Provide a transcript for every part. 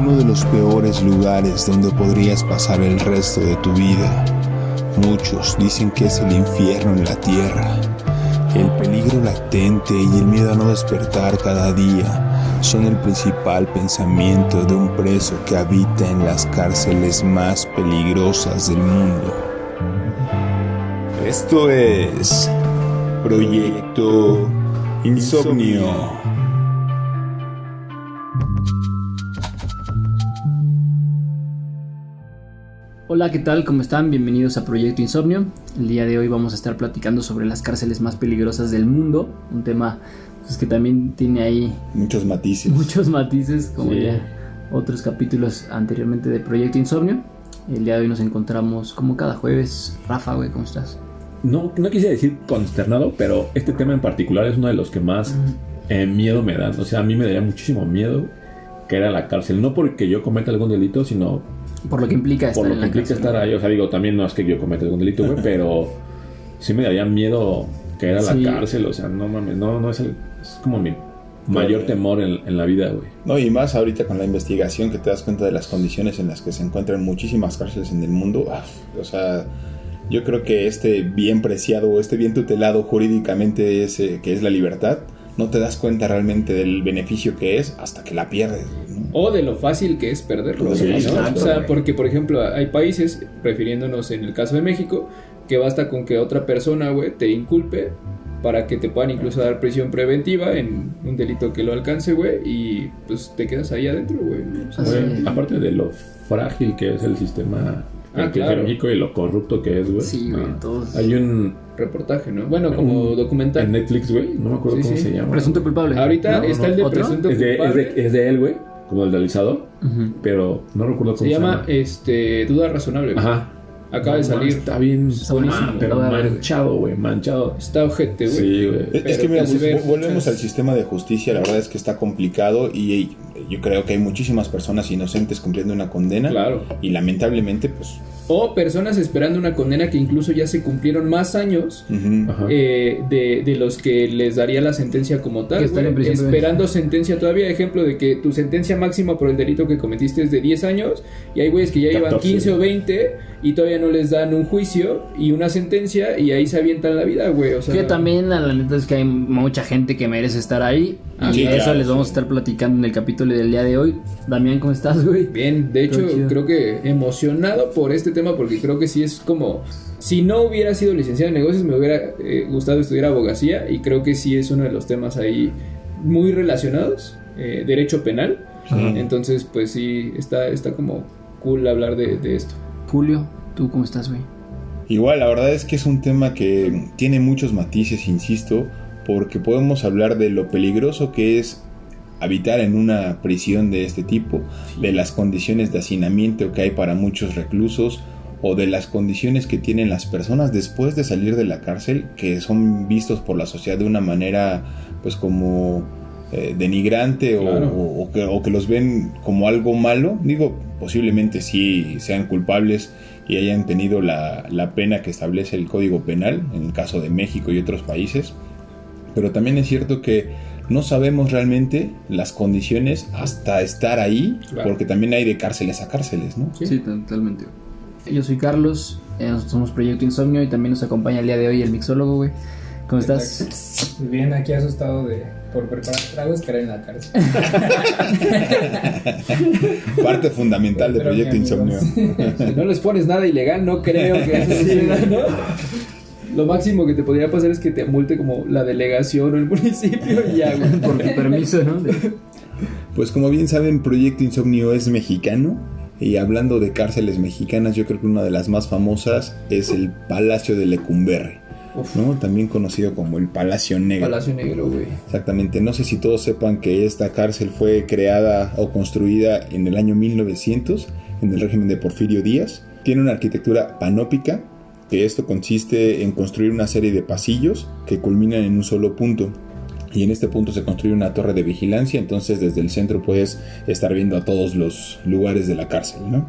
uno de los peores lugares donde podrías pasar el resto de tu vida. Muchos dicen que es el infierno en la tierra. El peligro latente y el miedo a no despertar cada día son el principal pensamiento de un preso que habita en las cárceles más peligrosas del mundo. Esto es Proyecto Insomnio. Hola, ¿qué tal? ¿Cómo están? Bienvenidos a Proyecto Insomnio. El día de hoy vamos a estar platicando sobre las cárceles más peligrosas del mundo. Un tema pues, que también tiene ahí muchos matices, como ya otros capítulos anteriormente de Proyecto Insomnio. El día de hoy nos encontramos como cada jueves. Rafa, güey, ¿cómo estás? No quise decir consternado, pero este tema en particular es uno de los que más miedo me dan. O sea, a mí me daría muchísimo miedo caer a la cárcel. No porque yo cometa algún delito, sino por lo que implica estar ahí. O sea, digo, también no es que yo cometa algún delito, güey, pero sí me daría miedo caer a la cárcel. O sea, no mames, no es como mi mayor temor en la vida, güey. No, y más ahorita con la investigación que te das cuenta de las condiciones en las que se encuentran muchísimas cárceles en el mundo. O sea, yo creo que este bien preciado o este bien tutelado jurídicamente que es la libertad, no te das cuenta realmente del beneficio que es hasta que la pierdes, ¿no? O de lo fácil que es perderlo, Sí, ¿no? exacto, o sea, porque por ejemplo hay países, refiriéndonos en el caso de México, que basta con que otra persona, güey, te inculpe para que te puedan incluso dar prisión preventiva en un delito que lo alcance, güey, y pues te quedas ahí adentro, güey. O sea, aparte de lo frágil que es el sistema de México y lo corrupto que es, güey. Sí, güey, todos. Hay un reportaje, ¿no? Bueno, como documental. En Netflix, güey, no me acuerdo cómo se llama. Presunto culpable. Ahorita está el de ¿otro? presunto culpable. Es de él, güey, como el realizador, pero no recuerdo cómo se llama. Duda razonable, güey. Ajá. Acaba de salir. Está bien, buenísimo, pero manchado, güey, manchado. Está ojete, güey. Sí, güey. Es que mira, volvemos al sistema de justicia. La verdad es que está complicado y yo creo que hay muchísimas personas inocentes cumpliendo una condena. Claro. Y lamentablemente, pues... O personas esperando una condena que incluso ya se cumplieron más años de los que les daría la sentencia como tal, güey, esperando sentencia todavía. Ejemplo de que tu sentencia máxima por el delito que cometiste es de 10 años y hay güeyes que ya llevan 15 o 20 y todavía no les dan un juicio y una sentencia y ahí se avientan la vida, güey. O sea, que también la neta es que hay mucha gente que merece estar ahí y eso les vamos a estar platicando en el capítulo del día de hoy. Damián, ¿cómo estás, güey? Bien, de hecho creo que emocionado por este tema porque creo que sí es como... Si no hubiera sido licenciado en negocios me hubiera gustado estudiar abogacía y creo que sí es uno de los temas ahí muy relacionados, derecho penal. Entonces pues sí, está como cool hablar de esto. Julio, ¿tú cómo estás, güey? Igual, la verdad es que es un tema que tiene muchos matices, insisto, porque podemos hablar de lo peligroso que es habitar en una prisión de este tipo, de las condiciones de hacinamiento que hay para muchos reclusos o de las condiciones que tienen las personas después de salir de la cárcel, que son vistos por la sociedad de una manera pues como denigrante, claro. o que los ven como algo malo. Digo, posiblemente sí sean culpables y hayan tenido la pena que establece el Código Penal en el caso de México y otros países, pero también es cierto que no sabemos realmente las condiciones hasta estar ahí, claro. Porque también hay de cárceles a cárceles, ¿no? Sí, totalmente. Yo soy Carlos, somos Proyecto Insomnio y también nos acompaña el día de hoy el mixólogo, güey. ¿Cómo estás? Muy bien, aquí asustado por preparar tragos caer en la cárcel. Parte fundamental de Proyecto Insomnio. Si no les pones nada ilegal, no creo que eso suceda, ¿no? Lo máximo que te podría pasar es que te multe como la delegación o el municipio y ya, güey. Por tu permiso, ¿no? Pues como bien saben, Proyecto Insomnio es mexicano. Y hablando de cárceles mexicanas, yo creo que una de las más famosas es el Palacio de Lecumberri, ¿no? También conocido como el Palacio Negro. Palacio Negro, güey. Exactamente. No sé si todos sepan que esta cárcel fue creada o construida en el año 1900 en el régimen de Porfirio Díaz. Tiene una arquitectura panópica, que esto consiste en construir una serie de pasillos que culminan en un solo punto. Y en este punto se construye una torre de vigilancia, entonces desde el centro puedes estar viendo a todos los lugares de la cárcel, ¿no?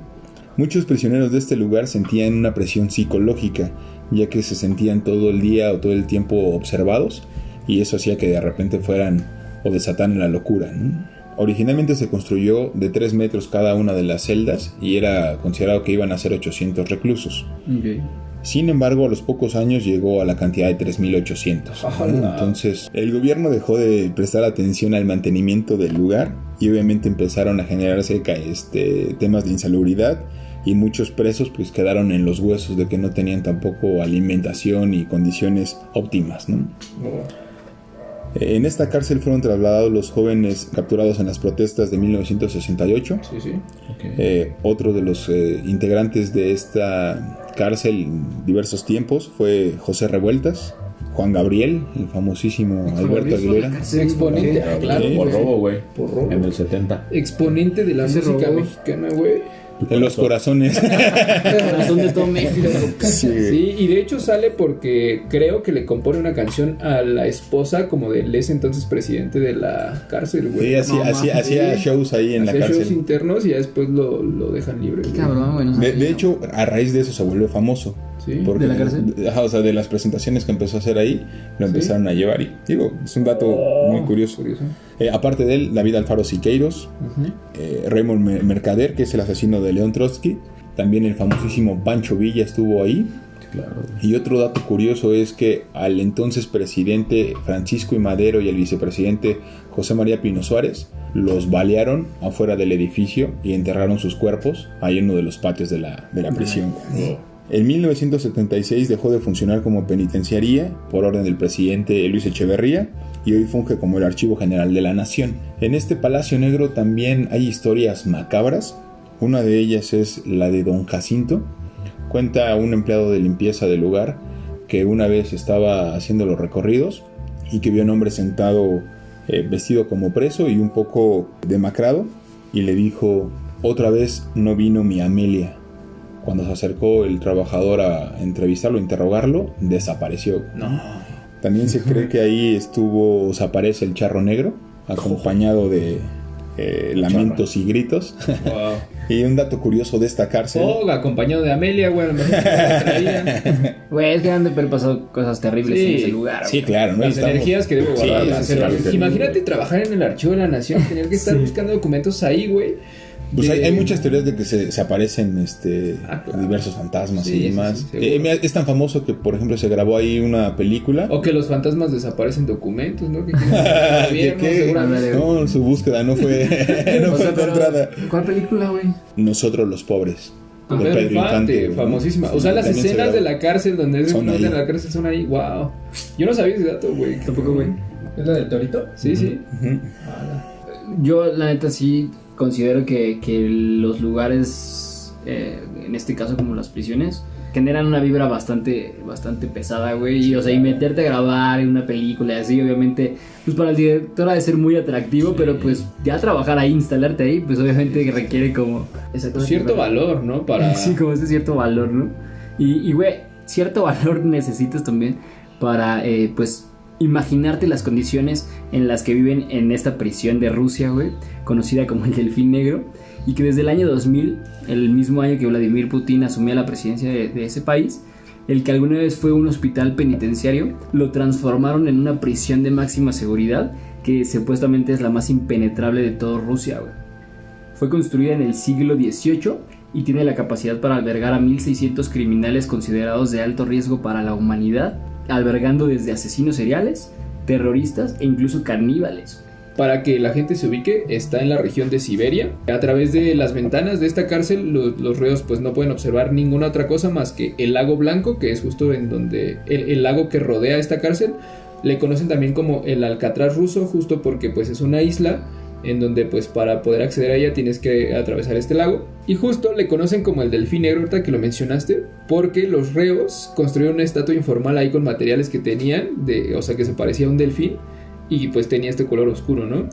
Muchos prisioneros de este lugar sentían una presión psicológica, ya que se sentían todo el día o todo el tiempo observados, y eso hacía que de repente fueran o desataran la locura, ¿no? Originalmente se construyó de 3 metros cada una de las celdas y era considerado que iban a ser 800 reclusos. Okay. Sin embargo, a los pocos años llegó a la cantidad de 3.800. Entonces, el gobierno dejó de prestar atención al mantenimiento del lugar y obviamente empezaron a generarse temas de insalubridad, y muchos presos pues quedaron en los huesos de que no tenían tampoco alimentación y condiciones óptimas, ¿no? En esta cárcel fueron trasladados los jóvenes capturados en las protestas de 1968. Sí. Okay. Otro de los integrantes de esta cárcel en diversos tiempos fue José Revueltas, Juan Gabriel, el famosísimo Alberto Aguilera. Exponente, claro. Por robo, güey. En el 70. Exponente de la música mexicana, güey. En los corazones. Corazón de todo México. Sí, y de hecho sale porque creo que le compone una canción a la esposa como del ese entonces presidente de la cárcel, güey. Sí, hacía shows ahí en la cárcel. Hacía shows internos y ya después lo dejan libre. Qué cabrón, güey. No de hecho, a raíz de eso se volvió famoso. ¿Sí? Porque, ¿de la cárcel? O sea, de las presentaciones que empezó a hacer ahí, lo empezaron a llevar. Y digo, es un dato muy curioso. Aparte de él, David Alfaro Siqueiros, Raymond Mercader, que es el asesino de León Trotsky. También el famosísimo Pancho Villa estuvo ahí. Claro. Y otro dato curioso es que al entonces presidente Francisco I. Madero y el vicepresidente José María Pino Suárez los balearon afuera del edificio y enterraron sus cuerpos ahí en uno de los patios de la prisión. En 1976 dejó de funcionar como penitenciaría por orden del presidente Luis Echeverría y hoy funge como el Archivo General de la Nación. En este Palacio Negro también hay historias macabras. Una de ellas es la de Don Jacinto. Cuenta un empleado de limpieza del lugar que una vez estaba haciendo los recorridos y que vio a un hombre sentado vestido como preso y un poco demacrado, y le dijo: otra vez no vino mi Amelia. Cuando se acercó el trabajador a entrevistarlo, a interrogarlo, desapareció. No. También se cree que ahí aparece el Charro Negro, acompañado de lamentos y gritos. Wow. Y un dato curioso de esta cárcel. Acompañado de Amelia, güey. Güey, es que han de haber pasado cosas terribles en ese lugar. Sí, claro. Las energías que debo guardar. Imagínate trabajar en el Archivo de la Nación, tener que estar buscando documentos ahí, güey. Pues hay muchas teorías de que se aparecen claro. diversos fantasmas y demás. Es tan famoso que, por ejemplo, se grabó ahí una película. O que los fantasmas desaparecen documentos, ¿no? No, su búsqueda no fue encontrada. ¿Cuál película, güey? Nosotros los pobres. Con Pedro Infante, famosísima. O sea, las escenas de la cárcel donde es de la cárcel son ahí. Wow. Yo no sabía ese dato, güey. Tampoco, güey. ¿Es la del Torito? Sí, sí. Yo, la neta, sí considero que los lugares, en este caso como las prisiones, generan una vibra bastante pesada, güey. Y, o sea, y meterte a grabar en una película así, obviamente, pues para el director ha de ser muy atractivo, pero pues ya trabajar ahí, instalarte ahí, pues obviamente requiere como cierto valor, ¿no? Sí, como ese cierto valor, ¿no? Y güey, cierto valor necesitas también para, pues, imaginarte las condiciones en las que viven en esta prisión de Rusia, güey, conocida como el Delfín Negro, y que desde el año 2000, el mismo año que Vladimir Putin asumía la presidencia de ese país, el que alguna vez fue un hospital penitenciario, lo transformaron en una prisión de máxima seguridad que supuestamente es la más impenetrable de toda Rusia, güey. Fue construida en el siglo XVIII y tiene la capacidad para albergar a 1.600 criminales considerados de alto riesgo para la humanidad, albergando desde asesinos seriales, terroristas e incluso caníbales. Para que la gente se ubique, está en la región de Siberia. A través de las ventanas de esta cárcel, los reos pues no pueden observar ninguna otra cosa más que el lago Blanco, que es justo en donde el lago que rodea esta cárcel. Le conocen también como el Alcatraz ruso, justo porque pues es una isla en donde pues para poder acceder a ella tienes que atravesar este lago. Y justo le conocen como el Delfín Negro, ahorita que lo mencionaste, porque los reos construyeron una estatua informal ahí con materiales que tenían, o sea que se parecía a un delfín y pues tenía este color oscuro, ¿no?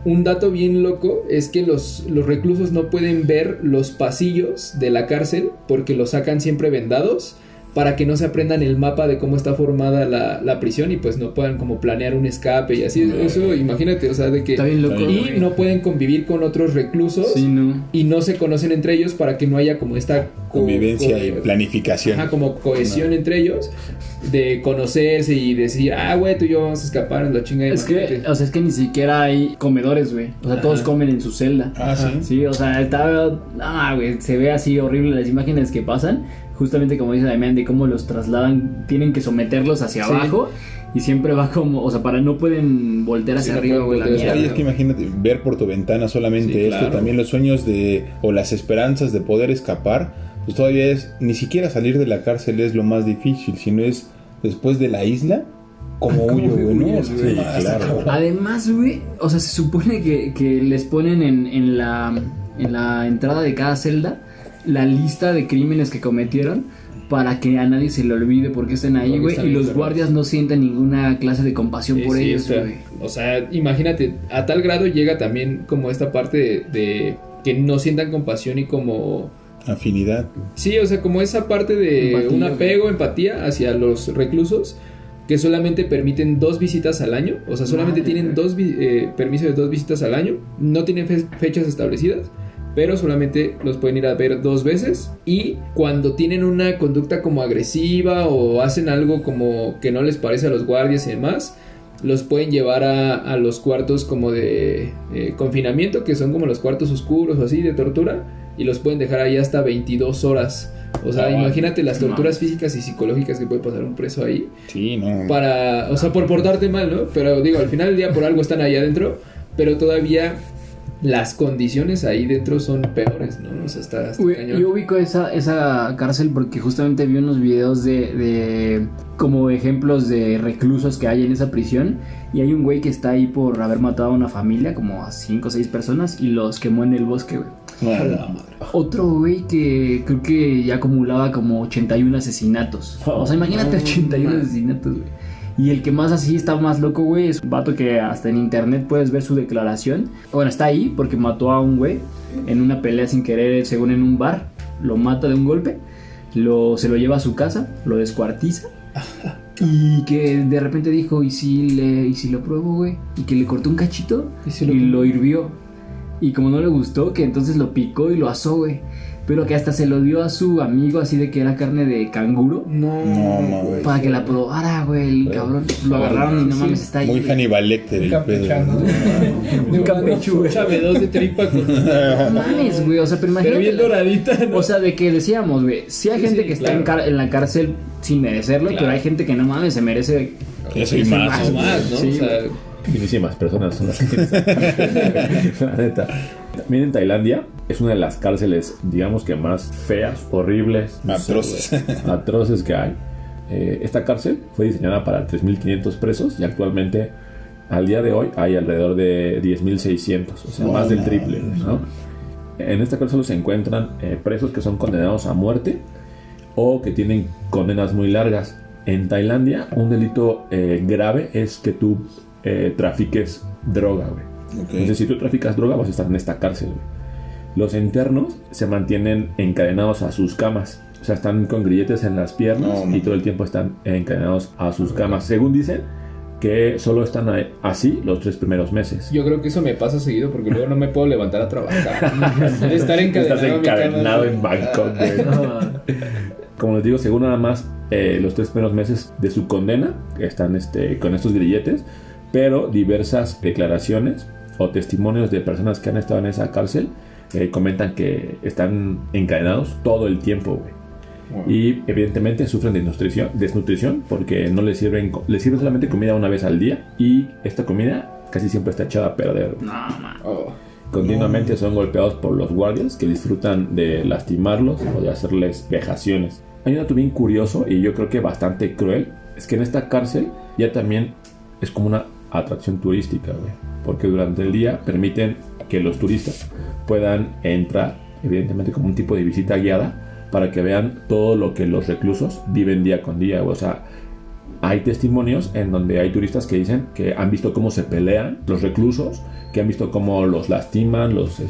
Un dato bien loco es que los reclusos no pueden ver los pasillos de la cárcel porque los sacan siempre vendados para que no se aprendan el mapa de cómo está formada la prisión y pues no puedan como planear un escape y así. Eso, imagínate, o sea, de que... Está bien loco, y no pueden convivir con otros reclusos y no se conocen entre ellos para que no haya como esta... convivencia y planificación. Ajá, como cohesión entre ellos, de conocerse y decir, güey, tú y yo vamos a escapar, la chingada. Es que ni siquiera hay comedores, güey. O sea, todos comen en su celda. ¿Sí? Sí, o sea, güey, se ve así horrible las imágenes que pasan. Justamente como dice Damián, de cómo los trasladan, tienen que someterlos hacia abajo y siempre va como, o sea, no pueden voltear hacia arriba, güey, la mierda. Es que imagínate, ver por tu ventana solamente esto, también los sueños o las esperanzas de poder escapar, pues todavía ni siquiera salir de la cárcel es lo más difícil, sino es después de la isla, como huyo, güey, ¿no? Claro. Además, güey, o sea, se supone que les ponen en la entrada de cada celda la lista de crímenes que cometieron para que a nadie se le olvide por qué estén ahí, güey, y los guardias no sientan ninguna clase de compasión por ellos, güey. O sea, imagínate, a tal grado llega también como esta parte de que no sientan compasión y como... afinidad. Sí, o sea, como esa parte de empatía, un apego, empatía hacia los reclusos que solamente permiten 2 visitas al año, o sea, solamente tienen permiso de 2 visitas al año, no tienen fechas establecidas, pero solamente los pueden ir a ver 2 veces. Y cuando tienen una conducta como agresiva o hacen algo como que no les parece a los guardias y demás, los pueden llevar a los cuartos como de confinamiento, que son como los cuartos oscuros o así de tortura, y los pueden dejar ahí hasta 22 horas. O sea, imagínate las torturas físicas y psicológicas que puede pasar un preso ahí. Sí, no. O sea, por portarte mal, ¿no? Pero digo, al final del día por algo están ahí adentro, pero todavía las condiciones ahí dentro son peores, ¿no? O sea, está cañón. Yo ubico esa cárcel porque justamente vi unos videos de como ejemplos de reclusos que hay en esa prisión, y hay un güey que está ahí por haber matado a una familia, como a 5 o 6 personas, y los quemó en el bosque, güey. Otro güey que creo que ya acumulaba como 81 asesinatos. O sea, imagínate 81 asesinatos, güey. Y el que más así está más loco, güey, es un vato que hasta en internet puedes ver su declaración. Bueno, está ahí porque mató a un güey en una pelea sin querer, según en un bar. Lo mata de un golpe, se lo lleva a su casa, lo descuartiza. Y que de repente dijo, ¿y si lo pruebo, güey? Y que le cortó un cachito y lo hirvió. Y como no le gustó, que entonces lo picó y lo asó, güey. Pero que hasta se lo dio a su amigo, así de que era carne de canguro. No, güey. Para que la probara, güey, el cabrón. Lo agarraron y no mames, está ahí. Muy Hannibal Lecter el pedo. Un campechu, güey. Chavedos de tripa con... No mames, güey, o sea, pero imagínate. Pero bien doradita, ¿no? O sea, de que decíamos, güey, sí hay gente que está en la cárcel sin merecerlo, pero hay gente que no mames, se merece... Eso y más, ¿no? Sí, o sea... Finísimas personas son las que la neta. También en Tailandia es una de las cárceles, digamos que más feas, horribles, atroces que hay. Esta cárcel fue diseñada para 3.500 presos y actualmente, al día de hoy, hay alrededor de 10.600, o sea, más del triple, ¿no? En esta cárcel se encuentran presos que son condenados a muerte o que tienen condenas muy largas. En Tailandia, un delito grave es que tú trafiques droga, güey. Entonces, si tú traficas droga, vas a estar en esta cárcel, güey. Los internos se mantienen encadenados a sus camas. O sea, están con grilletes en las piernas y todo el tiempo están encadenados a sus camas. Según dicen, que solo están así los 3 primeros meses. Yo creo que eso me pasa seguido porque luego no me puedo levantar a trabajar. Estar encadenado. Estás encadenado en Bangkok, güey. Como les digo, según nada más los 3 primeros meses de su condena, están con estos grilletes, pero diversas declaraciones o testimonios de personas que han estado en esa cárcel comentan que están encadenados todo el tiempo, güey. Wow. Y evidentemente sufren de desnutrición porque no les sirven solamente comida una vez al día, y esta comida casi siempre está echada a perder. Continuamente son golpeados por los guardias, que disfrutan de lastimarlos o de hacerles vejaciones. Hay un dato bien curioso y yo creo que bastante cruel, es que en esta cárcel ya también es como una atracción turística, güey, porque durante el día permiten que los turistas puedan entrar, evidentemente como un tipo de visita guiada, para que vean todo lo que los reclusos viven día con día. O sea, hay testimonios en donde hay turistas que dicen que han visto cómo se pelean los reclusos, que han visto cómo los lastiman los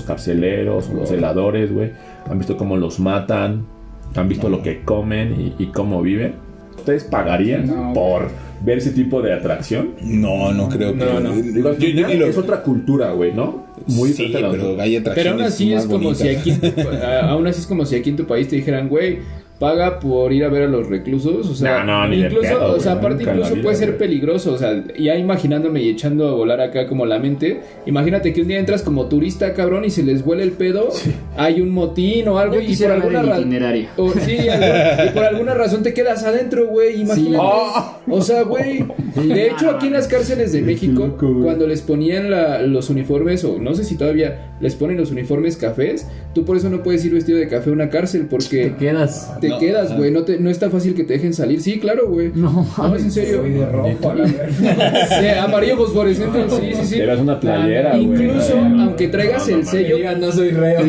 carceleros, los celadores, güey, han visto cómo los matan. han visto lo que comen y cómo viven. ¿Ustedes pagarían por ver ese tipo de atracción? No creo que... No. Digo, al final es otra cultura, güey, ¿no? Muy sí, pero hay atracciones. Pero aún así es como si aquí en tu país te dijeran, güey, paga por ir a ver a los reclusos, o sea, incluso, pedo, o sea, aparte incluso puede ser peligroso, o sea, ya imaginándome y echando a volar acá como la mente, imagínate que un día entras como turista, cabrón, y se les vuela el pedo, hay un motín o algo, y por alguna razón, y por alguna razón te quedas adentro, güey, imagínate, o sea, güey, de hecho aquí en las cárceles de México, cuando les ponían los uniformes, o no sé si todavía les ponen los uniformes cafés, tú por eso no puedes ir vestido de café a una cárcel, porque te quedas, güey, no es tan fácil que te dejen salir. Sí, claro, güey. No, es en serio. Soy de rojo, a la verga. Amarillo fosforescente, sí. Te das una playera, güey. Incluso, aunque traigas el sello. No soy reo.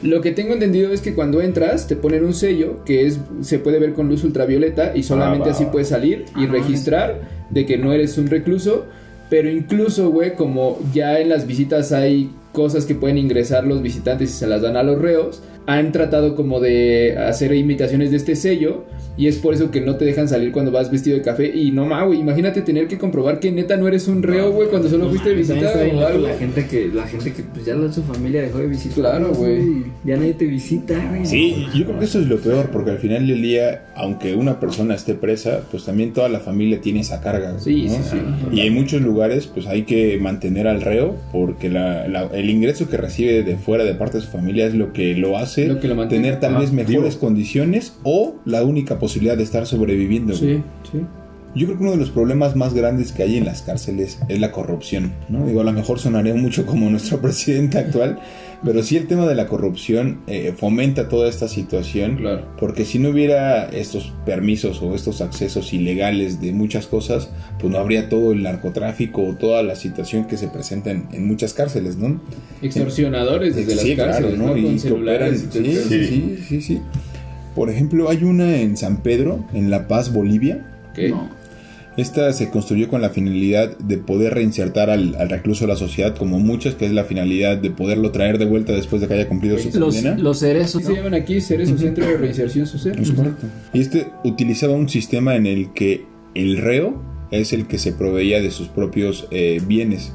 Lo que tengo entendido es que cuando entras, te ponen un sello que se puede ver con luz ultravioleta y solamente así puedes salir y registrar de que no eres un recluso. Pero incluso, güey, como ya en las visitas hay cosas que pueden ingresar los visitantes y se las dan a los reos, han tratado como de hacer imitaciones de este sello y es por eso que no te dejan salir cuando vas vestido de café. Y no mames, güey, imagínate tener que comprobar que neta no eres un reo, güey, cuando solo fuiste de visita o algo. La gente que pues ya su familia dejó de visitar. Claro, güey. Ya nadie te visita, güey. Sí, yo creo que eso es lo peor, porque al final del día, aunque una persona esté presa, pues también toda la familia tiene esa carga, ¿no? Sí. Y en muchos lugares, pues hay que mantener al reo, porque el ingreso que recibe de fuera de parte de su familia es lo que lo hace tener tal vez mejores condiciones o la única posibilidad de estar sobreviviendo. Sí. Yo creo que uno de los problemas más grandes que hay en las cárceles es la corrupción, ¿no? Digo, a lo mejor sonaría mucho como nuestro presidente actual, pero sí el tema de la corrupción fomenta toda esta situación, claro. Porque si no hubiera estos permisos o estos accesos ilegales de muchas cosas, pues no habría todo el narcotráfico o toda la situación que se presenta en muchas cárceles, ¿no? Extorsionadores desde las cárceles, claro, ¿no? Y con celulares. Sí. Por ejemplo, hay una en San Pedro, en La Paz, Bolivia. Okay. Esta se construyó con la finalidad de poder reinsertar al recluso a la sociedad, como muchas, que es la finalidad de poderlo traer de vuelta después de que haya cumplido su condena. Los cerezos, ¿no? Se llaman aquí Cerezo, Centro de Reinserción Social. Es correcto. Y utilizaba un sistema en el que el reo es el que se proveía de sus propios bienes.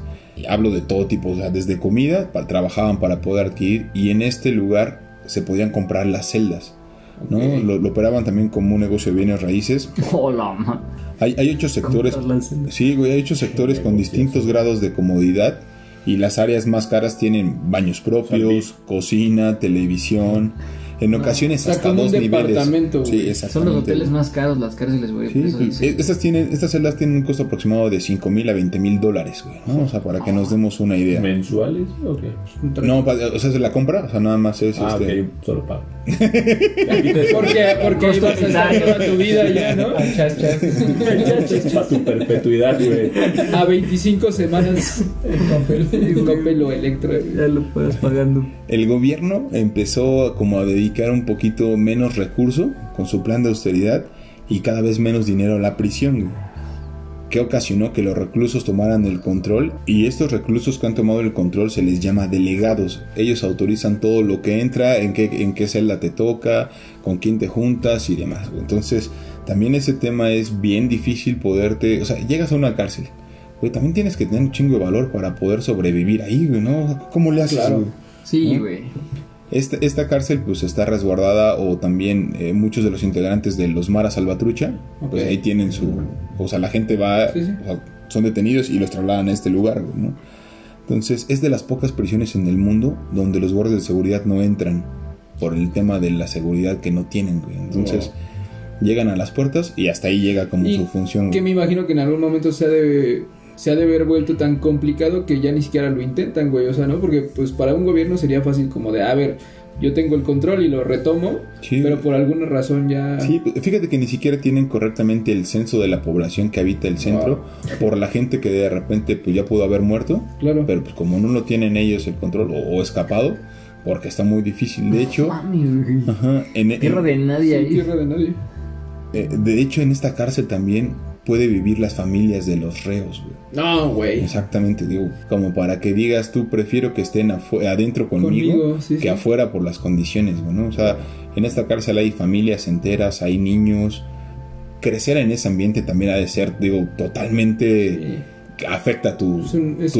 Hablo de todo tipo, o sea, desde comida, trabajaban para poder adquirir, y en este lugar se podían comprar las celdas, ¿no? Okay. Lo operaban también como un negocio de bienes raíces. Hola, man. Hay 8 sectores. Sí, güey, hay 8 sectores con distintos grados de comodidad, y las áreas más caras tienen baños propios, cocina, televisión. En ocasiones hasta 2 niveles. Sí, son los hoteles más caros, las cárceles, güey. Sí, pues, estas celdas tienen un costo aproximado de $5,000 a $20,000, güey, ¿no? O sea, para que nos demos una idea. ¿Mensuales? Okay. No, o sea, se la compra, o sea, nada más es okay, solo pago. porque ibas a estar toda tu vida ya, ¿no? Para tu perpetuidad, güey. A 25 semanas con pelo electro. Ya lo puedes pagando. El gobierno empezó como a dedicar un poquito menos recurso con su plan de austeridad y cada vez menos dinero a la prisión, güey, que ocasionó que los reclusos tomaran el control, y estos reclusos que han tomado el control se les llama delegados. Ellos autorizan todo lo que entra, en qué celda te toca, con quién te juntas y demás, güey. Entonces también ese tema es bien difícil poderte, o sea, llegas a una cárcel, güey, también tienes que tener un chingo de valor para poder sobrevivir ahí, güey, ¿no? ¿Cómo le haces, claro, güey? Sí, güey. Esta cárcel pues está resguardada, o también muchos de los integrantes de los Mara Salvatrucha, pues ahí tienen o sea, la gente va, sí. O sea, son detenidos y los trasladan a este lugar, ¿no? Entonces es de las pocas prisiones en el mundo donde los guardias de seguridad no entran por el tema de la seguridad que no tienen, güey. Entonces llegan a las puertas y hasta ahí llega como su función. Que me imagino que en algún momento se ha de haber vuelto tan complicado que ya ni siquiera lo intentan, güey, o sea, ¿no? Porque pues para un gobierno sería fácil como de, a ver, yo tengo el control y lo retomo, sí, pero por alguna razón ya... Sí, fíjate que ni siquiera tienen correctamente el censo de la población que habita el centro, por la gente que de repente pues ya pudo haber muerto, claro, pero pues como no lo tienen ellos el control o escapado, porque está muy difícil, de hecho... Tierra de nadie ahí. Tierra de nadie. De hecho, en esta cárcel también puede vivir las familias de los reos, güey. No, güey. Exactamente, digo, como para que digas tú, prefiero que estén adentro conmigo sí, que afuera por las condiciones, güey, ¿no? O sea, en esta cárcel hay familias enteras, hay niños. Crecer en ese ambiente también ha de ser, digo, totalmente... afecta tu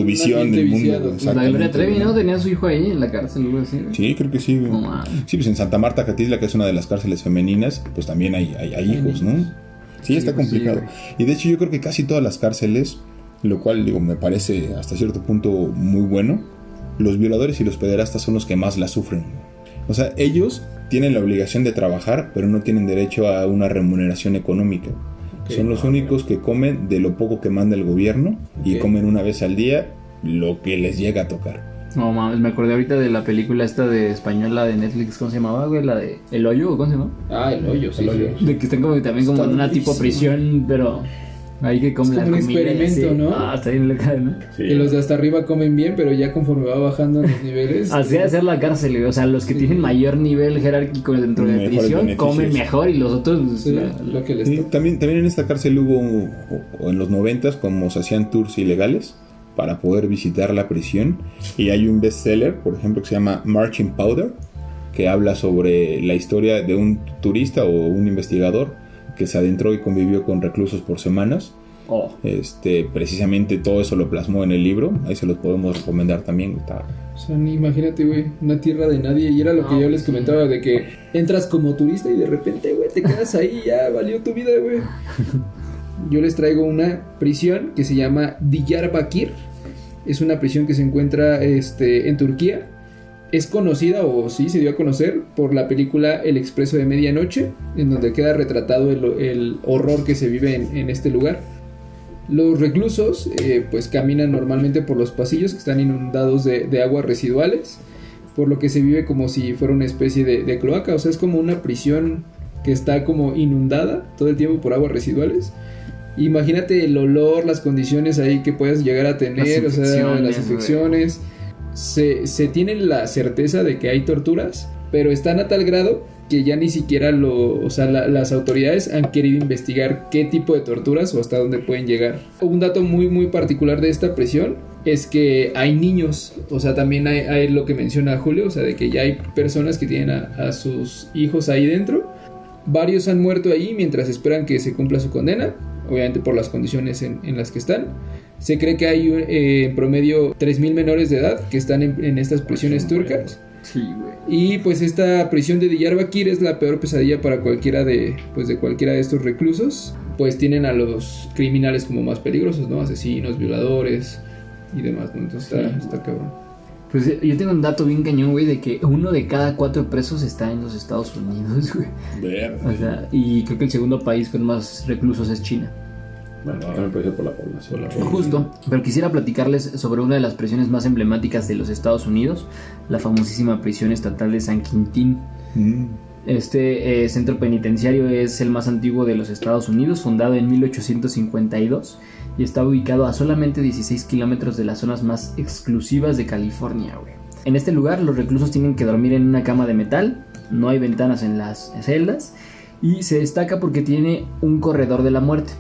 visión del mundo. La Gloria Trevi, ¿no? Tenía a su hijo ahí en la cárcel, algo así, ¿no? Sí, creo que sí, güey. Sí, pues en Santa Marta Catitla, que es una de las cárceles femeninas, pues también hay hijos, ¿no? Sí, está complicado. Y de hecho yo creo que casi todas las cárceles, lo cual, digo, me parece hasta cierto punto muy bueno, los violadores y los pederastas son los que más la sufren. O sea, ellos tienen la obligación de trabajar, pero no tienen derecho a una remuneración económica. Son los únicos que comen de lo poco que manda el gobierno y comen una vez al día lo que les llega a tocar. No mames, me acordé ahorita de la película esta de española de Netflix, ¿cómo se llamaba, güey? La de El Hoyo, ¿o cómo se llama? Ah, El Hoyo, sí. De que están como también como en una tipo prisión, pero ahí que comen la comida. Es como un experimento, ¿no? Ah, está bien loca, ¿no? Sí. Que los de hasta arriba comen bien, pero ya conforme va bajando los niveles. Así de ser la cárcel, güey. O sea, los que tienen mayor nivel jerárquico dentro de la prisión comen mejor y los otros... lo que les toca. También en esta cárcel hubo, o en los 90s, como se hacían tours ilegales para poder visitar la prisión. Y hay un bestseller, por ejemplo, que se llama Marching Powder, que habla sobre la historia de un turista o un investigador que se adentró y convivió con reclusos por semanas. Precisamente todo eso lo plasmó en el libro. Ahí se los podemos recomendar también. O sea, imagínate, güey, una tierra de nadie. Y era lo que yo les comentaba, de que entras como turista y de repente, güey, te quedas ahí y ya valió tu vida, güey. Yo les traigo una prisión que se llama Diyarbakir. Es una prisión que se encuentra en Turquía. Es conocida, o sí, se dio a conocer por la película El Expreso de Medianoche, en donde queda retratado el horror que se vive en este lugar. Los reclusos pues caminan normalmente por los pasillos que están inundados de aguas residuales, por lo que se vive como si fuera una especie de cloaca. O sea, es como una prisión que está como inundada todo el tiempo por aguas residuales. Imagínate el olor, las condiciones ahí que puedas llegar a tener, o sea, las infecciones. Se tiene la certeza de que hay torturas, pero están a tal grado que ya ni siquiera las autoridades han querido investigar qué tipo de torturas o hasta dónde pueden llegar. Un dato muy muy particular de esta prisión es que hay niños, o sea, también hay lo que menciona Julio, o sea, de que ya hay personas que tienen a sus hijos ahí dentro. Varios han muerto ahí mientras esperan que se cumpla su condena, obviamente por las condiciones en las que están. Se cree que hay en promedio 3,000 menores de edad que están en estas prisiones turcas. Sí, güey. Y pues esta prisión de Diyarbakir es la peor pesadilla para cualquiera de estos reclusos. Pues tienen a los criminales como más peligrosos, ¿no? Asesinos, violadores y demás, ¿no? Entonces está cabrón. Pues yo tengo un dato bien cañón, güey, de que 1 de cada 4 presos está en los Estados Unidos, güey. Verde. O sea, y creo que el segundo país con más reclusos es China. Bueno, también puede ser por la población. Justo, pero quisiera platicarles sobre una de las prisiones más emblemáticas de los Estados Unidos, la famosísima prisión estatal de San Quintín. Este centro penitenciario es el más antiguo de los Estados Unidos, fundado en 1852 y está ubicado a solamente 16 kilómetros de las zonas más exclusivas de California, güey. En este lugar los reclusos tienen que dormir en una cama de metal, no hay ventanas en las celdas y se destaca porque tiene un corredor de la muerte.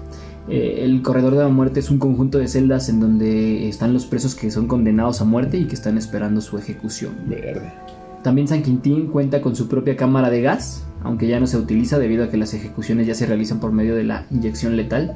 El corredor de la muerte es un conjunto de celdas en donde están los presos que son condenados a muerte y que están esperando su ejecución. Verde. También San Quintín cuenta con su propia cámara de gas, aunque ya no se utiliza debido a que las ejecuciones ya se realizan por medio de la inyección letal.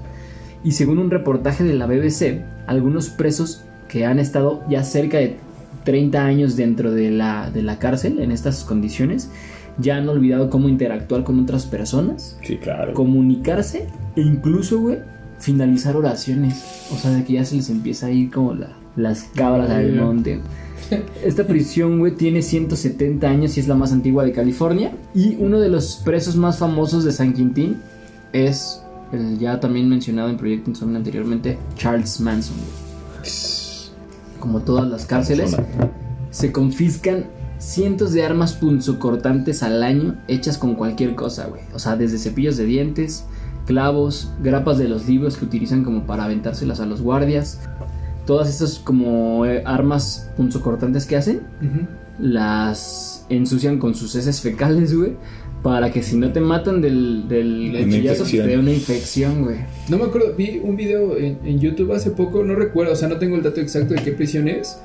Y según un reportaje de la BBC, algunos presos que han estado ya cerca de 30 años dentro de la cárcel en estas condiciones ya han olvidado cómo interactuar con otras personas, sí, claro, comunicarse e incluso, güey, finalizar oraciones. O sea, de que ya se les empieza a ir como las cabras al monte. Esta prisión, güey, tiene 170 años y es la más antigua de California. Y uno de los presos más famosos de San Quintín es el ya también mencionado en Proyecto Insomnio anteriormente, Charles Manson, güey. Como todas las cárceles, se confiscan cientos de armas punzocortantes al año hechas con cualquier cosa, güey. O sea, desde cepillos de dientes, clavos, grapas de los libros que utilizan como para aventárselas a los guardias. Todas estas como armas punzocortantes que hacen, las ensucian con sus heces fecales, güey, para que si no te matan del cuchillazo, te dé una infección, güey. No me acuerdo, vi un video en YouTube hace poco, no recuerdo, o sea, no tengo el dato exacto de qué prisión es,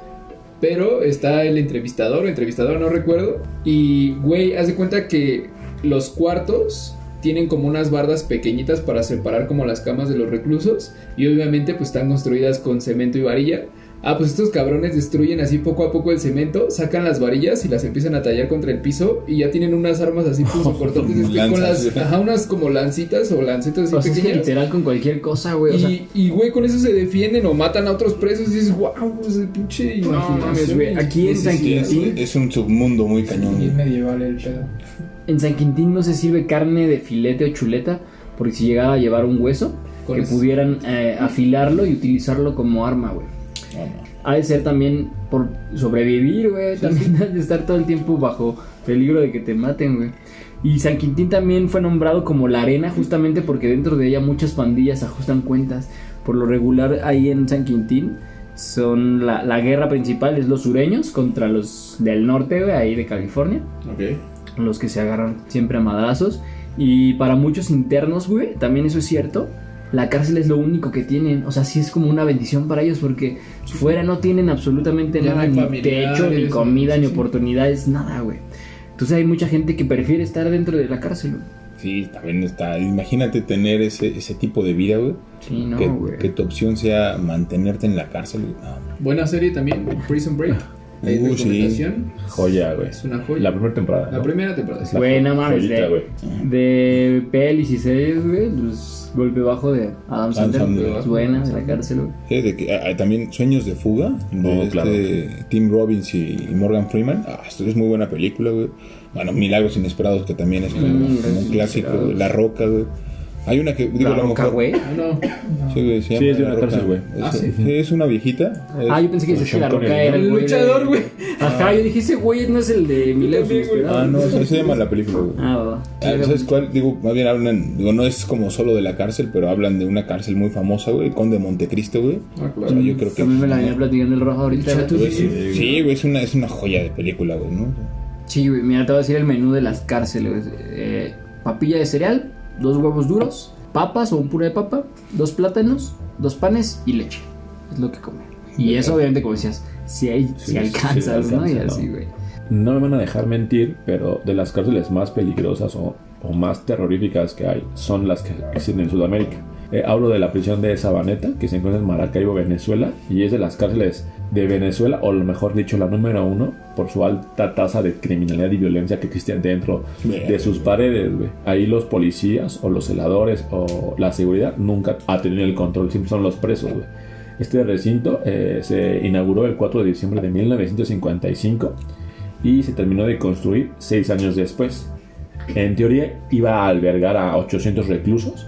pero está el entrevistador no recuerdo, y güey, haz de cuenta que los cuartos tienen como unas bardas pequeñitas para separar como las camas de los reclusos, y obviamente pues están construidas con cemento y varilla. Pues estos cabrones destruyen así poco a poco el cemento, sacan las varillas y las empiezan a tallar contra el piso, y ya tienen unas armas así cortantes con las, unas como lancitas o lancetas así pequeñas. Es que literal con cualquier cosa, güey. Y güey, con eso se defienden o matan a otros presos, y dices, wow, pinche imaginación. Güey. Aquí en San Quintín es un submundo muy cañón. Y es medieval el pedo. En San Quintín no se sirve carne de filete o chuleta, porque si llegaba a llevar un hueso, que pudieran afilarlo y utilizarlo como arma, güey. Ha de ser también por sobrevivir, güey. También ha de estar todo el tiempo bajo peligro de que te maten, güey. Y San Quintín también fue nombrado como la arena justamente porque dentro de ella muchas pandillas ajustan cuentas. Por lo regular ahí en San Quintín son la guerra principal es los sureños contra los del norte, güey, ahí de California. Okay. Los que se agarran siempre a madrazos. Y para muchos internos, güey, también eso es cierto. La cárcel es lo único que tienen. O sea, sí es como una bendición para ellos, porque fuera no tienen absolutamente nada, ni techo, ni comida, ni oportunidades, nada, güey. Entonces hay mucha gente que prefiere estar dentro de la cárcel, güey. Sí, también está. Imagínate tener ese tipo de vida, güey. Sí, no, güey. Que tu opción sea mantenerte en la cárcel, güey. No. Buena serie también, Prison Break. Sí. Joya, güey. Es una joya. La primera temporada. La primera temporada. Sí. Buena, mames. De pelis y series, güey. Pues Golpe Bajo de Adam Sandler. Es buena, de la cárcel, güey. También Sueños de Fuga. De Tim Robbins y Morgan Freeman. Esto es muy buena película, güey. Bueno, Milagros Inesperados, que también es como un clásico. La Roca, güey. Hay una que digo, la Roca, güey. No. Sí, güey, sí, es de una cárcel, güey. Es una viejita. Yo pensé que decías que la Roca era el luchador, güey. Ajá, yo dije, ese güey no es el de Milagros Inesperados. No, así se llama la película, güey. Va. ¿Sabes cuál? Digo, más bien hablan, no es como solo de la cárcel, pero hablan de una cárcel muy famosa, güey, Conde Montecristo, güey. Claro. O sea, yo creo que también me la venía platicando el Rojo ahorita. Sí, güey, es una joya de película, güey, ¿no? Sí, güey, mira, te voy a decir el menú de las cárceles. Papilla de cereal, 2 huevos duros, papas o un puré de papa, 2 plátanos, 2 panes y leche. Es lo que comen. Y eso obviamente, como decías, si alcanzas, ¿no? Y así, güey. No me van a dejar mentir, pero de las cárceles más peligrosas o más terroríficas que hay son las que existen en Sudamérica. Hablo de la prisión de Sabaneta, que se encuentra en Maracaibo, Venezuela, y es de las cárceles de Venezuela, o lo mejor dicho, la número 1, por su alta tasa de criminalidad y violencia que existe dentro de sus paredes, güey. Ahí los policías, o los celadores, o la seguridad, nunca ha tenido el control, siempre son los presos, güey. Este recinto se inauguró el 4 de diciembre de 1955 y se terminó de construir 6 años después. En teoría iba a albergar a 800 reclusos,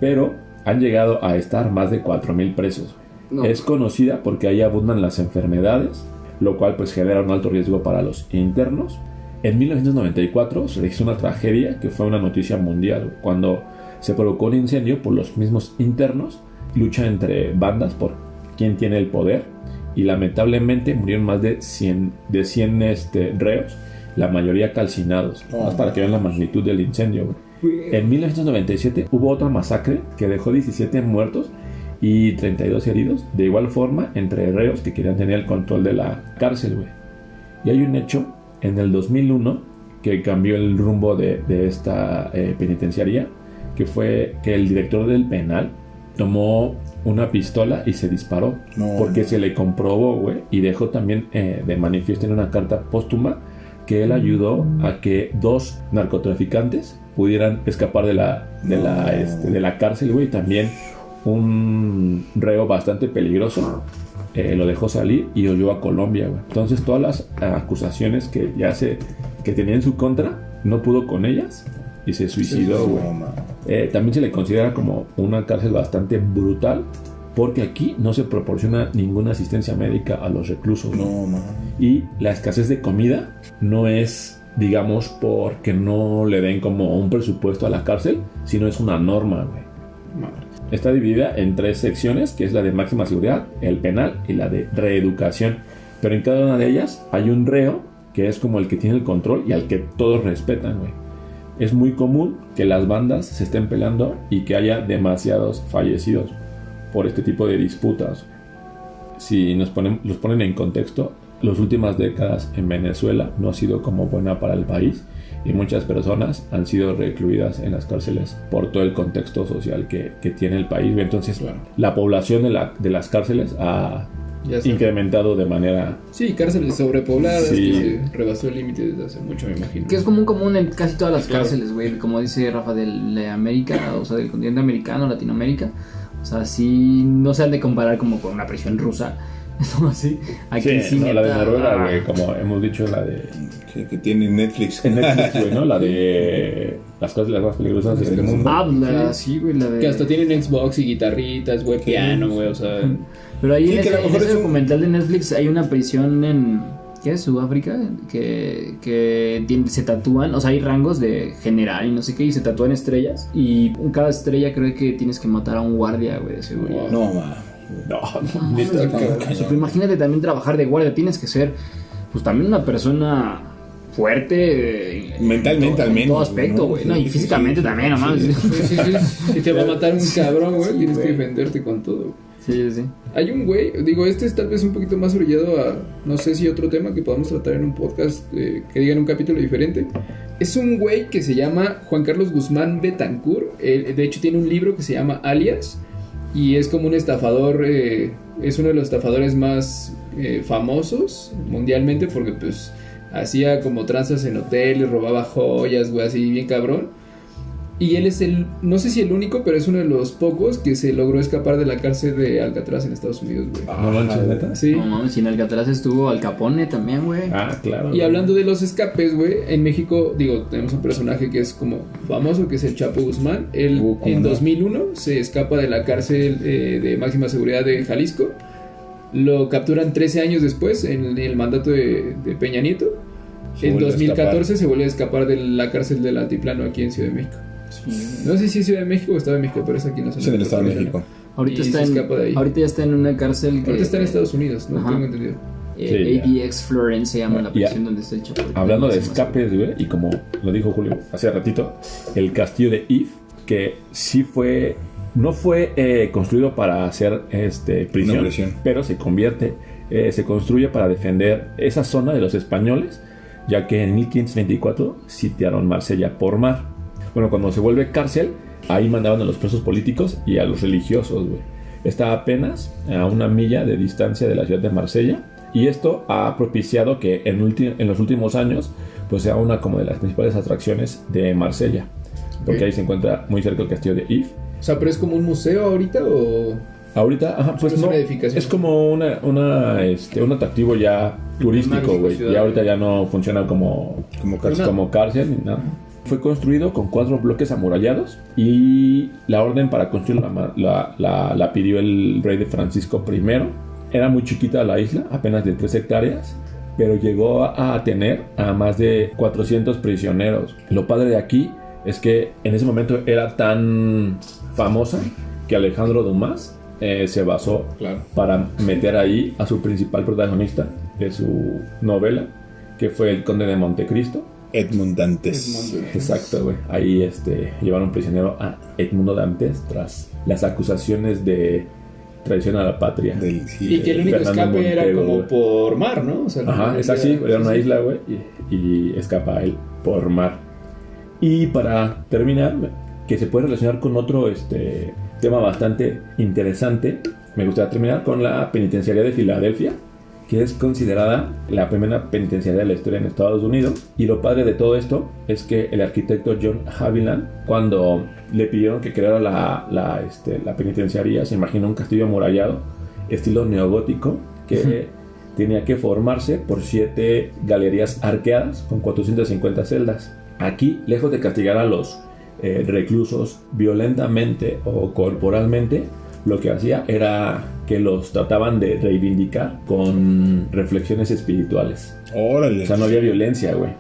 pero han llegado a estar más de 4,000 presos. No. Es conocida porque ahí abundan las enfermedades, lo cual pues genera un alto riesgo para los internos. En 1994 se registró una tragedia que fue una noticia mundial, cuando se provocó un incendio por los mismos internos, lucha entre bandas por quién tiene el poder, y lamentablemente murieron más de 100 reos, la mayoría calcinados, más para que vean la magnitud del incendio, güey. En 1997 hubo otra masacre que dejó 17 muertos y 32 heridos, de igual forma entre reos que querían tener el control de la cárcel, güey. Y hay un hecho en el 2001 que cambió el rumbo de esta penitenciaría, que fue que el director del penal tomó una pistola y se disparó, porque se le comprobó, güey, y dejó también de manifiesto en una carta póstuma que él ayudó a que 2 narcotraficantes pudieran escapar de la cárcel, güey. También un reo bastante peligroso lo dejó salir y huyó a Colombia, güey. Entonces todas las acusaciones que tenía en su contra, no pudo con ellas y se suicidó, güey. También se le considera como una cárcel bastante brutal, porque aquí no se proporciona ninguna asistencia médica a los reclusos. Y la escasez de comida no es, digamos, porque no le den como un presupuesto a la cárcel, sino es una norma, güey. Está dividida en 3 secciones, que es la de máxima seguridad, el penal y la de reeducación. Pero en cada una de ellas hay un reo que es como el que tiene el control y al que todos respetan, güey. es muy común que las bandas se estén peleando y que haya demasiados fallecidos por este tipo de disputas. Si los ponen en contexto, las últimas décadas en Venezuela no ha sido como buena para el país y muchas personas han sido recluidas en las cárceles por todo el contexto social que tiene el país. Entonces, claro, la población de las cárceles ha incrementado de manera... Sí, cárceles sobrepobladas, que se rebasó el límite desde hace mucho, me imagino. Que es común en casi todas las cárceles, güey, como dice Rafa, de América, o sea, del continente americano, Latinoamérica. O sea, sí, no se han de comparar como con una prisión rusa. Eso así. Aquí sí, no, la de Noruega, güey, como hemos dicho, la de... Sí, que tiene Netflix. En Netflix, güey, ¿no? La de las cárceles más peligrosas del mundo. Sí, güey, la de... Que hasta tienen Xbox y guitarritas, güey, piano, güey, o sea... Pero ahí en ese documental de Netflix hay una prisión en... ¿Qué es? Sudáfrica, que se tatúan, o sea, hay rangos de general y no sé qué, y se tatúan estrellas, y en cada estrella creo que tienes que matar a un guardia, güey, de seguridad. No, ma. Pero imagínate también trabajar de guardia, tienes que ser, pues también una persona fuerte mentalmente al menos, en todo aspecto, güey, ¿no? Y físicamente también, nomás. Si te va a matar un cabrón, güey, tienes que defenderte con todo. Sí. Hay un güey, digo, este es tal vez un poquito más orillado a, no sé si otro tema que podamos tratar en un podcast que diga en un capítulo diferente. Es un güey que se llama Juan Carlos Guzmán Betancourt. De hecho tiene un libro que se llama Alias y es como un estafador, es uno de los estafadores más famosos mundialmente porque pues hacía como tranzas en hoteles, robaba joyas, güey, así bien cabrón. Y él es no sé si el único, pero es uno de los pocos que se logró escapar de la cárcel de Alcatraz en Estados Unidos, güey. ¿No manches, neta? Sí. No mames, si en Alcatraz estuvo Al Capone también, güey. Claro. Y hablando de los escapes, güey, en México, digo, tenemos un personaje que es como famoso, que es el Chapo Guzmán. Él en 2001 se escapa de la cárcel de máxima seguridad de Jalisco. Lo capturan 13 años después en el mandato de Peña Nieto. En 2014 se vuelve a escapar de la cárcel del Altiplano aquí en Ciudad de México. No sé si es Ciudad de México o Estado de México, pero es aquí en la zona. Es en el Estado de México. Ahorita ya está en una cárcel que... Ahorita está en Estados Unidos, no tengo entendido. ADX Florence se llama la prisión donde está el Chapo. Hablando de escapes, güey, y como lo dijo Julio hace ratito, el castillo de If, que sí fue... No fue construido para hacer prisión, pero se construye para defender esa zona de los españoles, ya que en 1524 sitiaron Marsella por mar. Bueno, cuando se vuelve cárcel, ahí mandaban a los presos políticos y a los religiosos, güey. Está apenas a 1 milla de distancia de la ciudad de Marsella. Y esto ha propiciado que en los últimos años pues sea una como de las principales atracciones de Marsella. Porque ahí se encuentra muy cerca el castillo de If. O sea, ¿pero es como un museo ahorita o...? Ahorita, pues no, es como un atractivo ya turístico, güey. Y ahorita ya no funciona como cárcel ni nada. Fue construido con 4 bloques amurallados y la orden para construirlo la pidió el rey de Francisco I. Era muy chiquita la isla, apenas de 3 hectáreas, pero llegó a tener a más de 400 prisioneros. Lo padre de aquí es que en ese momento era tan famosa que Alejandro Dumas se basó para meter ahí a su principal protagonista de su novela, que fue el Conde de Montecristo. Edmond Dantes. Exacto, güey. Ahí llevaron prisionero a Edmundo Dantes tras las acusaciones de traición a la patria. Y que el único Fernando escape era como por mar, ¿no? O sea, es así, era una isla, güey, y escapa él por mar. Y para terminar, que se puede relacionar con otro tema bastante interesante, me gustaría terminar con la penitenciaría de Filadelfia, que es considerada la primera penitenciaría de la historia en Estados Unidos. Y lo padre de todo esto es que el arquitecto John Haviland, cuando le pidieron que creara la penitenciaría, se imaginó un castillo amurallado estilo neogótico que tenía que formarse por 7 galerías arqueadas con 450 celdas. Aquí, lejos de castigar a los reclusos violentamente o corporalmente, lo que hacía era que los trataban de reivindicar con reflexiones espirituales. ¡Órale! O sea, no había violencia, güey.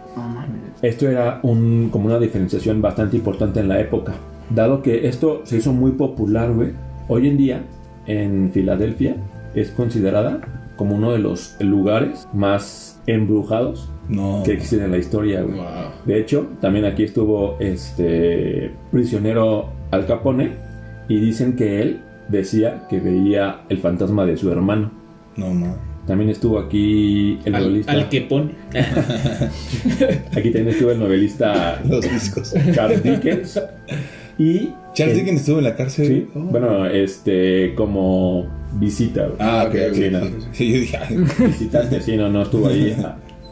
Esto era como una diferenciación bastante importante en la época. Dado que esto se hizo muy popular, güey, hoy en día en Filadelfia es considerada como uno de los lugares más embrujados que existen en la historia, güey. Wow. De hecho, también aquí estuvo prisionero Al Capone, y dicen que él decía que veía el fantasma de su hermano. No. También estuvo aquí el novelista Al Capone. Aquí también estuvo el novelista los discos Charles Dickens. Y Charles Dickens estuvo en la cárcel. Sí. Oh. Bueno, como visita. Ok. Sí, yo dije, visitaste, sí, no estuvo ahí.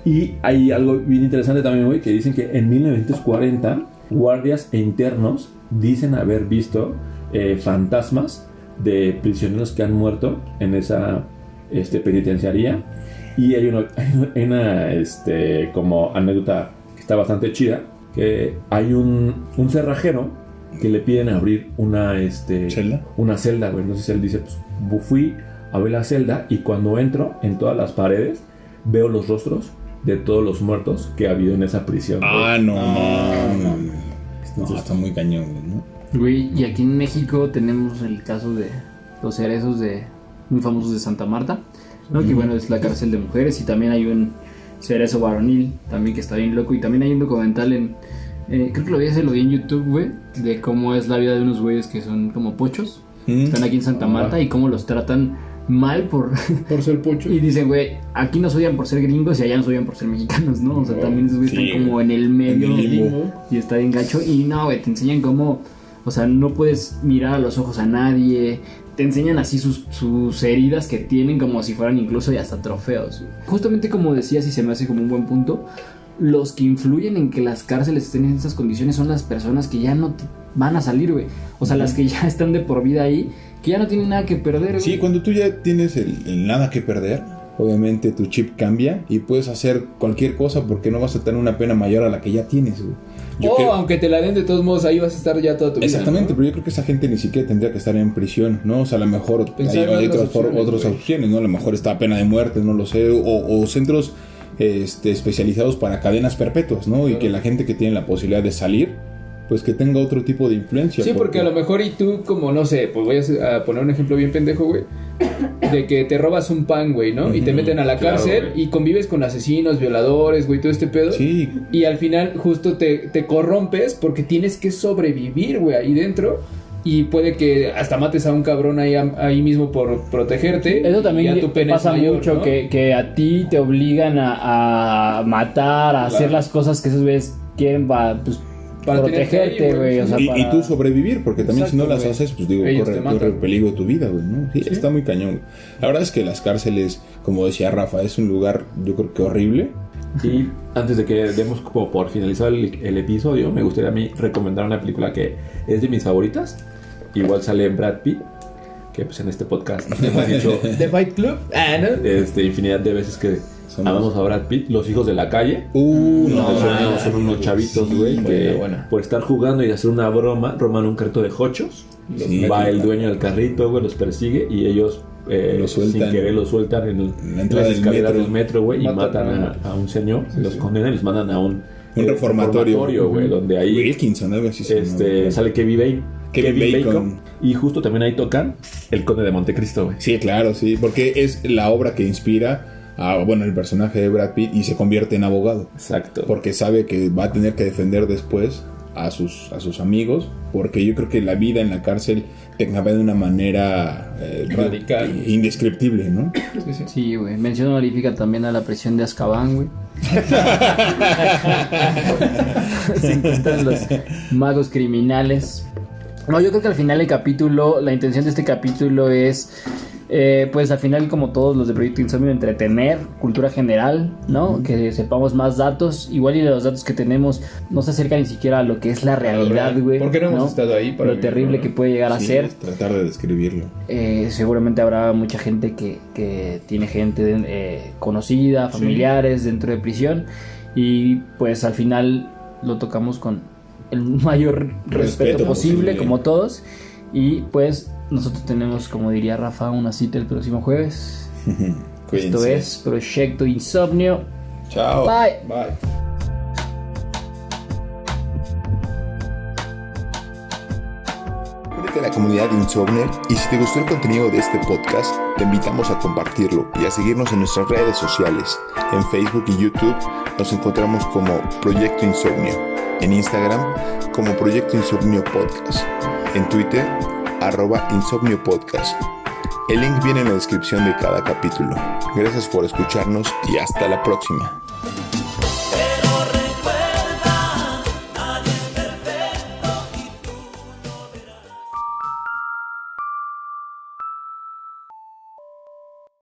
Y hay algo bien interesante también, güey, que dicen que en 1940 guardias e internos dicen haber visto fantasmas de prisioneros que han muerto en esa penitenciaría. Y hay una como anécdota que está bastante chida, que hay un cerrajero que le piden abrir una ¿celda? Una celda, güey. Entonces él dice, pues fui a ver la celda, y cuando entro, en todas las paredes veo los rostros de todos los muertos que ha habido en esa prisión. No. Está muy cañón, ¿no? Güey, y aquí en México tenemos el caso de los cerezos muy famosos de Santa Marta, ¿no? Que bueno, es la cárcel de mujeres, y también hay un cerezo varonil también que está bien loco, y también hay un documental creo que lo vi en YouTube, güey, de cómo es la vida de unos güeyes que son como pochos, están aquí en Santa Marta, y cómo los tratan mal por ser pochos. Y dicen, güey, aquí nos odian por ser gringos y allá nos odian por ser mexicanos, ¿no? O sea, también esos güeyes están como en el medio, y está bien gacho. Y no, güey, te enseñan cómo, o sea, no puedes mirar a los ojos a nadie. Te enseñan así sus heridas que tienen como si fueran incluso hasta trofeos. Justamente como decías, y se me hace como un buen punto, los que influyen en que las cárceles estén en esas condiciones son las personas que ya no van a salir, güey. O sea, las que ya están de por vida ahí, que ya no tienen nada que perder, güey. Sí, cuando tú ya tienes el nada que perder, obviamente tu chip cambia y puedes hacer cualquier cosa porque no vas a tener una pena mayor a la que ya tienes, güey. Aunque te la den, de todos modos ahí vas a estar ya toda tu vida. Exactamente, ¿no? Pero yo creo que esa gente ni siquiera tendría que estar en prisión, ¿no? O sea, a lo mejor hay otras opciones, ¿no? A lo mejor está pena de muerte, no lo sé, o centros especializados para cadenas perpetuas, ¿no? Claro. Y que la gente que tiene la posibilidad de salir, pues que tenga otro tipo de influencia. Sí, porque a lo mejor, y tú, como no sé, pues voy a poner un ejemplo bien pendejo, güey, de que te robas un pan, güey, ¿no? Y te meten a la cárcel, y convives con asesinos, violadores, güey, todo este pedo. Sí. Y al final justo te corrompes porque tienes que sobrevivir, güey, ahí dentro. Y puede que hasta mates a un cabrón ahí mismo por protegerte. Eso también tu pena pasa mayor, mucho, ¿no? que a ti te obligan a matar, a hacer las cosas que esos güeyes quieren para protegerte, güey. O sea, y tú sobrevivir, porque también si no las haces, pues digo, corre peligro de tu vida, güey, ¿no? Sí, está muy cañón, güey. La verdad es que las cárceles, como decía Rafa, es un lugar, yo creo que horrible. Y antes de que demos como por finalizar el episodio, me gustaría a mí recomendar una película que es de mis favoritas. Igual sale Brad Pitt, que pues en este podcast hemos dicho The Fight Club, ¿no? Infinidad de veces que amamos a Brad Pitt. Los hijos de la calle. Son unos chavitos, güey, que por estar jugando y hacer una broma, roban un carrito de jochos. Va el dueño del carrito, güey, los persigue, y ellos sin querer los sueltan en las escaleras del metro, güey, y matan a un señor, los condenan y los mandan a un reformatorio, güey, donde ahí Wilkinson, algo así, sale Kevin Bacon. Y justo también ahí tocan El Conde de Montecristo, güey. Sí, claro, sí, porque es la obra que inspira el personaje de Brad Pitt, y se convierte en abogado. Exacto. Porque sabe que va a tener que defender después a sus amigos, porque yo creo que la vida en la cárcel te cambia de una manera radical, indescriptible, ¿no? Sí, güey. Mención honorífica también a la prisión de Azkaban, güey. Se encuentran los magos criminales. No, yo creo que al final la intención de este capítulo es, pues al final, como todos los de Proyecto Insomnio, entretener, cultura general, ¿no? Que sepamos más datos, igual, y de los datos que tenemos no se acerca ni siquiera a lo que es la realidad, güey. Porque no hemos estado ahí para lo terrible que puede llegar a ser. Tratar de describirlo. Seguramente habrá mucha gente que tiene gente conocida, familiares dentro de prisión, y pues al final lo tocamos con el mayor respeto posible, como todos. Y pues nosotros tenemos, como diría Rafa, una cita el próximo jueves. Esto es Proyecto Insomnio. Chao. Bye. Únete a la comunidad de Insomniac y si te gustó el contenido de este podcast, te invitamos a compartirlo y a seguirnos en nuestras redes sociales. En Facebook y YouTube nos encontramos como Proyecto Insomnio, en Instagram como Proyecto Insomnio Podcast, en Twitter @Insomnio Podcast. El link viene en la descripción de cada capítulo. Gracias por escucharnos y hasta la próxima.